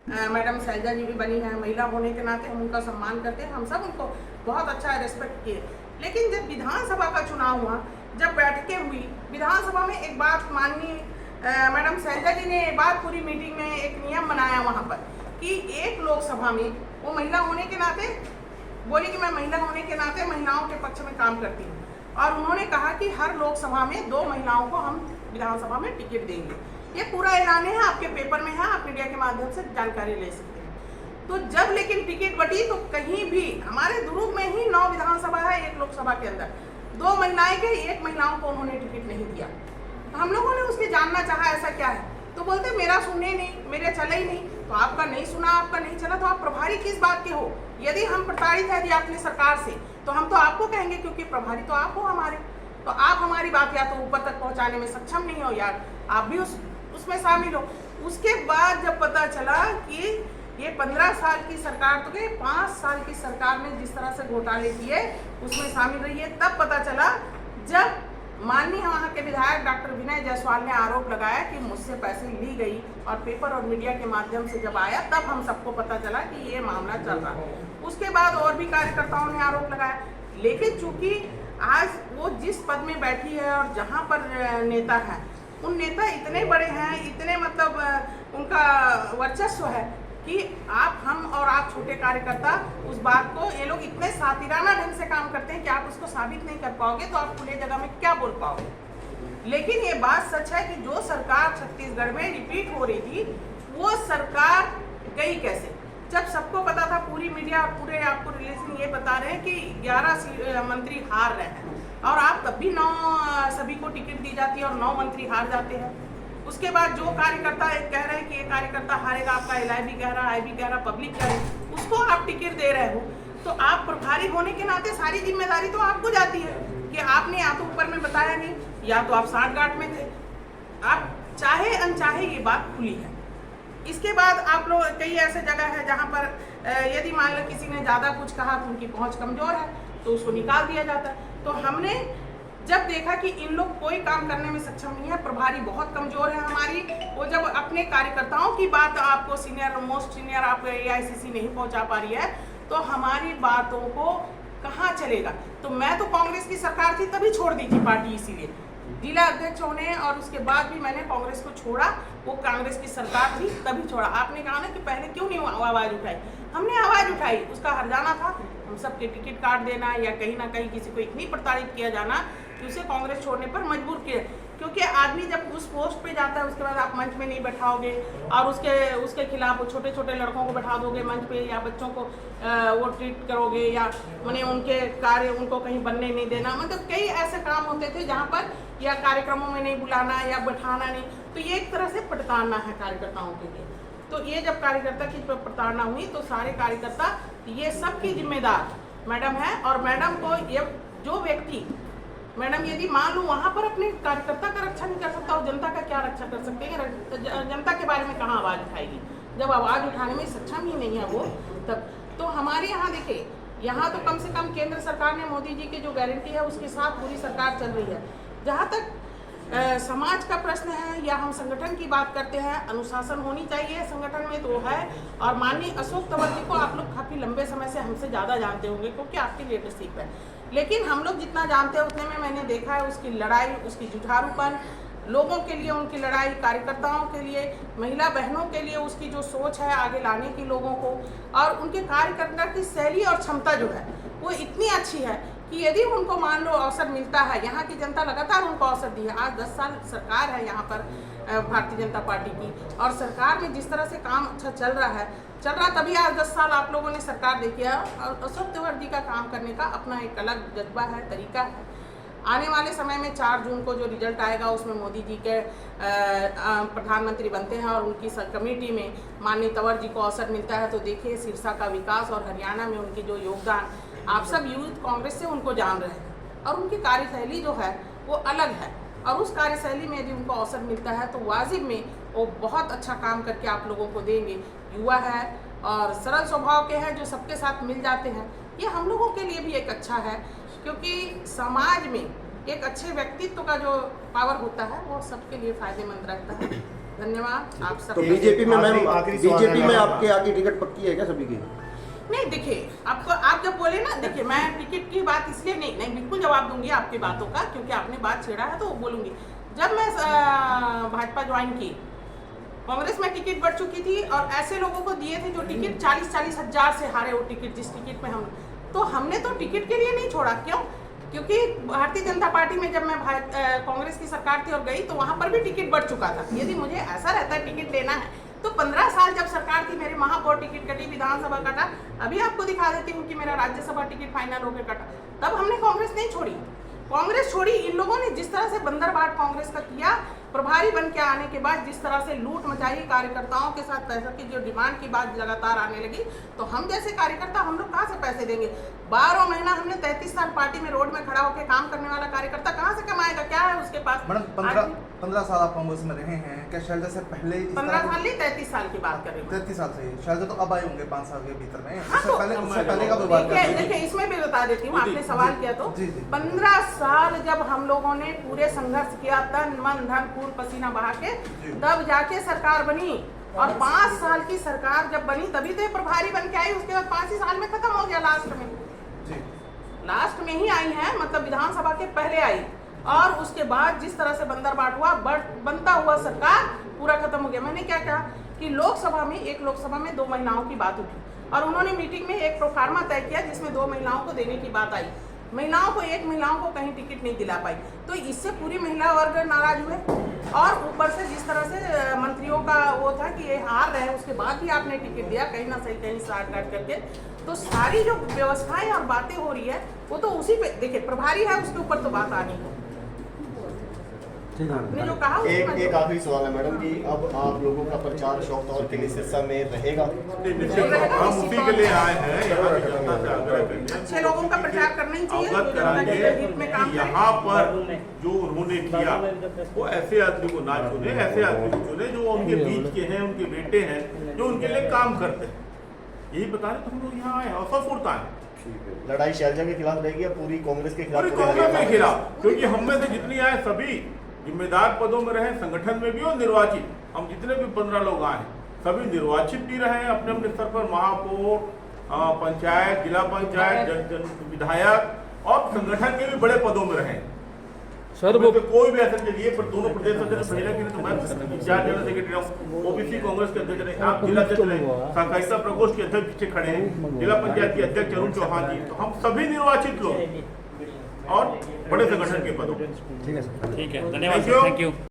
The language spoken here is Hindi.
मैडम शैलजा जी भी बनी हैं, महिला होने के नाते हम उनका सम्मान करते हैं, हम सब उनको बहुत अच्छा रेस्पेक्ट किए। लेकिन जब विधानसभा का चुनाव हुआ, जब बैठकें हुई विधानसभा में, एक बात माननीय मैडम शैलजा जी ने बात पूरी मीटिंग में एक नियम बनाया वहाँ पर कि एक लोकसभा में वो महिला होने के नाते बोली कि मैं महिला होने के नाते महिलाओं के पक्ष में काम करती हूँ, और उन्होंने कहा कि हर लोकसभा में 2 महिलाओं को हम विधानसभा में टिकट देंगे। ये पूरा ऐलान है, आपके पेपर में है, आप मीडिया के माध्यम से जानकारी ले सकते हैं। तो जब लेकिन टिकट बटी तो कहीं भी हमारे दुर्ग में ही 9 विधानसभा है, एक लोकसभा के अंदर 2 महिलाएं के 1 महिलाओं को उन्होंने टिकट नहीं दिया। तो हम लोगों ने उसके जानना चाहा ऐसा क्या है, तो बोलते मेरा सुनने नहीं, मेरे चले ही नहीं। तो आपका नहीं सुना, आपका नहीं चला, तो आप प्रभारी किस बात के हो? यदि हम प्रताड़ित है अपनी सरकार से तो हम तो आपको कहेंगे, क्योंकि प्रभारी तो आप हो हमारे। तो आप हमारी बात या तो ऊपर तक पहुंचाने में सक्षम नहीं हो, या आप भी उसमें शामिल हो। उसके बाद जब पता चला कि ये 15 साल की सरकार तो गई, 5 साल की सरकार में जिस तरह से घोटाले किए उसमें शामिल रही है, तब पता चला जब माननीय वहाँ के विधायक डॉक्टर विनय जायसवाल ने आरोप लगाया कि मुझसे पैसे ली गई, और पेपर और मीडिया के माध्यम से जब आया तब हम सबको पता चला कि ये मामला चल रहा है। उसके बाद और भी कार्यकर्ताओं ने आरोप लगाया, लेकिन चूंकि आज वो जिस पद में बैठी है और जहाँ पर नेता है, उन नेता इतने बड़े हैं, इतने मतलब उनका वर्चस्व है कि हम और आप छोटे कार्यकर्ता उस बात को, ये लोग इतने सातिराना ढंग से काम करते हैं कि आप उसको साबित नहीं कर पाओगे, तो आप खुले जगह में क्या बोल पाओगे। लेकिन ये बात सच है कि जो सरकार छत्तीसगढ़ में रिपीट हो रही थी, वो सरकार गई कैसे? जब सबको पता था, पूरी मीडिया और पूरे आपको रिलेशन ये बता रहे हैं कि 11 मंत्री हार रहे हैं, और आप तब भी 9 सभी को टिकट दी जाती है और 9 मंत्री हार जाते हैं। उसके बाद जो कार्यकर्ता कह रहे हैं कि ये कार्यकर्ता हारेगा, आपका LIB कह रहा, IB कह रहा, पब्लिक कह रही, उसको आप टिकट दे रहे हो, तो आप प्रभारी होने के नाते सारी जिम्मेदारी तो आपको जाती है कि आपने या तो ऊपर में बताया नहीं, या तो आप साठगांठ में थे। आप चाहे अनचाहे ये बात खुली है। इसके बाद आप लोग कई ऐसे जगह है जहाँ पर यदि मान लो किसी ने ज़्यादा कुछ कहा तो उनकी पहुँच कमज़ोर है, तो उसको निकाल दिया जाता है। तो हमने जब देखा कि इन लोग कोई काम करने में सक्षम नहीं है, प्रभारी बहुत कमज़ोर है हमारी, वो जब अपने कार्यकर्ताओं की बात आपको मोस्ट सीनियर आप AICC नहीं पहुँचा पा रही है, तो हमारी बातों को कहाँ चलेगा। तो मैं तो कांग्रेस की सरकार थी तभी छोड़ दी थी पार्टी, इसीलिए जिला अध्यक्ष होने, और उसके बाद भी मैंने कांग्रेस को छोड़ा। वो कांग्रेस की सरकार थी तभी छोड़ा। आपने कहा ना कि पहले क्यों नहीं आवाज़ उठाई? हमने आवाज़ उठाई, उसका हर्जाना था हम सबके टिकट काट देना, या कहीं ना कहीं किसी को इतनी प्रताड़ित किया जाना कि उसे कांग्रेस छोड़ने पर मजबूर किया। क्योंकि आदमी जब उस पोस्ट पे जाता है, उसके बाद आप मंच में नहीं बैठाओगे, और उसके खिलाफ छोटे छोटे लड़कों को बैठा दोगे मंच पे, या बच्चों को वो ट्रीट करोगे, या मैंने उनके कार्य उनको कहीं बनने नहीं देना, मतलब कई ऐसे काम होते थे जहाँ पर, या कार्यक्रमों में नहीं बुलाना या बैठाना नहीं। तो ये एक तरह से प्रताड़ना है कार्यकर्ताओं के लिए। तो ये जब कार्यकर्ता की प्रताड़ना हुई तो सारे कार्यकर्ता, ये सब की जिम्मेदार मैडम है। और मैडम को ये जो व्यक्ति, मैडम यदि मान लो वहाँ पर अपने कार्यकर्ता का रक्षा नहीं कर सकता, और जनता का क्या रक्षा कर सकते हैं? जनता के बारे में कहाँ आवाज़ उठाएगी जब आवाज़ उठाने में सक्षम ही नहीं है वो। तब तो हमारे यहाँ देखिए, यहाँ तो कम से कम केंद्र सरकार ने मोदी जी की जो गारंटी है उसके साथ पूरी सरकार चल रही है। जहाँ तक समाज का प्रश्न है, या हम संगठन की बात करते हैं, अनुशासन होनी चाहिए संगठन में, तो है। और माननीय अशोक तंवर जी को आप लोग काफ़ी लंबे समय से हमसे ज़्यादा जानते होंगे, क्योंकि आपकी लीडरशिप है। लेकिन हम लोग जितना जानते हैं उतने में मैंने देखा है उसकी लड़ाई, उसकी जुझारूपन, लोगों के लिए उनकी लड़ाई, कार्यकर्ताओं के लिए, महिला बहनों के लिए उसकी जो सोच है आगे लाने की लोगों को, और उनके कार्यकर्ता की शैली और क्षमता जो है वो इतनी अच्छी है कि यदि उनको मान लो अवसर मिलता है, यहाँ की जनता लगातार उनको अवसर दी है। आज 10 साल सरकार है यहाँ पर भारतीय जनता पार्टी की, और सरकार में जिस तरह से काम अच्छा चल रहा तभी आज 10 साल आप लोगों ने सरकार देखी है। और अशोक तंवर जी का काम करने का अपना एक अलग जज्बा है, तरीका है। आने वाले समय में 4 जून को जो रिजल्ट आएगा उसमें मोदी जी के प्रधानमंत्री बनते हैं, और उनकी कमेटी में माननीय तंवर जी को अवसर मिलता है, तो देखिए सिरसा का विकास और हरियाणा में उनकी जो योगदान, आप सब यूथ कांग्रेस से उनको जान रहे हैं, और उनकी कार्यशैली जो है वो अलग है। और उस कार्यशैली में यदि उनको अवसर मिलता है तो वाजिब में वो बहुत अच्छा काम करके आप लोगों को देंगे। युवा है और सरल स्वभाव के हैं, जो सबके साथ मिल जाते हैं, ये हम लोगों के लिए भी एक अच्छा है। क्योंकि समाज में एक अच्छे व्यक्तित्व का जो पावर होता है वो सबके लिए फायदेमंद रहता है। धन्यवाद आप सब। तो बीजेपी में मैम, आखिरी सवाल बीजेपी में है। आपके आगे टिकट पक्की है क्या सभी की? नहीं देखिए, आपको आप जब बोले ना, देखिए मैं टिकट की बात इसलिए नहीं बिल्कुल जवाब दूंगी आपकी बातों का, क्योंकि आपने बात छेड़ा है तो बोलूंगी। जब मैं भाजपा ज्वाइन की, कांग्रेस में टिकट बढ़ चुकी थी और ऐसे लोगों को दिए थे जो टिकट 40-40 हजार से हारे वो टिकट, जिस टिकट में हम, तो हमने तो टिकट के लिए नहीं छोड़ा। क्यों? क्योंकि भारतीय जनता पार्टी में जब मैं कांग्रेस की सरकार थी और गई तो वहां पर भी टिकट बढ़ चुका था। यदि मुझे ऐसा रहता है टिकट लेना है तो 15 साल जब सरकार थी मेरे महापौर टिकट कटी, विधानसभा कटा, अभी आपको दिखा देती हूँ कि मेरा राज्यसभा टिकट फाइनल होकर कटा। तब हमने कांग्रेस नहीं छोड़ी। कांग्रेस छोड़ी इन लोगों ने जिस तरह से बंदरबाट कांग्रेस का किया, प्रभारी बन के आने के बाद जिस तरह से लूट मचाई, कार्यकर्ताओं के साथ पैसों की जो डिमांड की बात लगातार आने लगी, तो हम जैसे कार्यकर्ता हम लोग कहाँ से पैसे देंगे? 12 महीना हमने 33 साल पार्टी में रोड में खड़ा होकर काम करने वाला कार्यकर्ता कहाँ से कमाएगा? क्या है उसके पास? मैडम 15 साल आप कांग्रेस में रहे हैं, क्या शैलजा से पहले 15 साल नहीं 33 साल की बात कर रही हूँ। 33 साल से शैलजा तो अब आए होंगे 5 साल के भीतर में। हाँ, तो उससे पहले का भी बात करते हैं। देखिए इसमें भी बता देती हूँ, आपने सवाल किया तो जी, जी। 15 साल जब हम लोगों ने पूरे संघर्ष किया, तन मन धन खून पसीना बहा के, तब जाके सरकार बनी। और 5 साल की सरकार जब बनी तभी तो ये प्रभारी बन के आई, उसके बाद 5 ही साल में खत्म हो गया। लास्ट में ही आई है, मतलब विधानसभा के पहले आई, और उसके बाद जिस तरह से बंदरबाट हुआ, बनता हुआ सरकार पूरा खत्म हो गया। मैंने क्या कहा कि लोकसभा में, एक लोकसभा में 2 महिलाओं की बात उठी और उन्होंने मीटिंग में एक प्रोफार्मा तय किया जिसमें 2 महिलाओं को देने की बात आई। एक महिलाओं को कहीं टिकट नहीं दिला पाई, तो इससे पूरी महिला वर्ग नाराज हुए। और ऊपर से जिस तरह से मंत्रियों का वो था कि ये हार रहे हैं, उसके बाद भी आपने टिकट दिया, कहीं ना सही कहीं साठ काट करके, तो सारी जो व्यवस्थाएं और बातें हो रही है वो तो उसी पे, देखिए प्रभारी है उसके ऊपर तो बात आनी है। आपने जो कहा एक आखिरी सवाल है मैडम कि अब आप लोगों का प्रचार शौक और किस हिस्सा में रहेगा? हम उसी के लिए आए हैं, यहाँ की जनता से आग्रह करेंगे, अच्छे लोगों का प्रचार करना ही चाहिए, अवगत कराएंगे कि यहाँ पर जो उन्होंने किया वो ऐसे आदमी को ना चुने, ऐसे आदमी को चुने जो उनके बीच के हैं, उनके बेटे हैं, जो उनके लिए काम करते हैं। यही बता रहे तो हम लोग यहाँ आए और सफुर्त आए। लड़ाई शैलजा के खिलाफ रहेगी या पूरी कांग्रेस के खिलाफ? पूरी कांग्रेस के खिलाफ, क्योंकि हम में से जितनी आए सभी जिम्मेदार पदों में रहे, संगठन में भी और निर्वाचित, हम जितने भी 15 लोग आए सभी निर्वाचित भी रहे अपने अपने स्तर पर, महापौर, पंचायत, जिला पंचायत, विधायक और संगठन के भी बड़े पदों में रहे। सर वो कोई भी ऐसा चलिए, पर दोनों प्रदेश अध्यक्ष महिला के लिए तो मैं 4 जनरल सेक्रेटरी हूँ, ओबीसी कांग्रेस के अध्यक्ष रहे, आप जिला अध्यक्ष रहे, सहकारिता प्रकोष्ठ के अध्यक्ष पीछे खड़े हैं, जिला पंचायत के अध्यक्ष अरुण चौहान जी, तो हम सभी निर्वाचित लोग और बड़े संगठन के पदों। ठीक है सर, ठीक है, धन्यवाद, थैंक यू।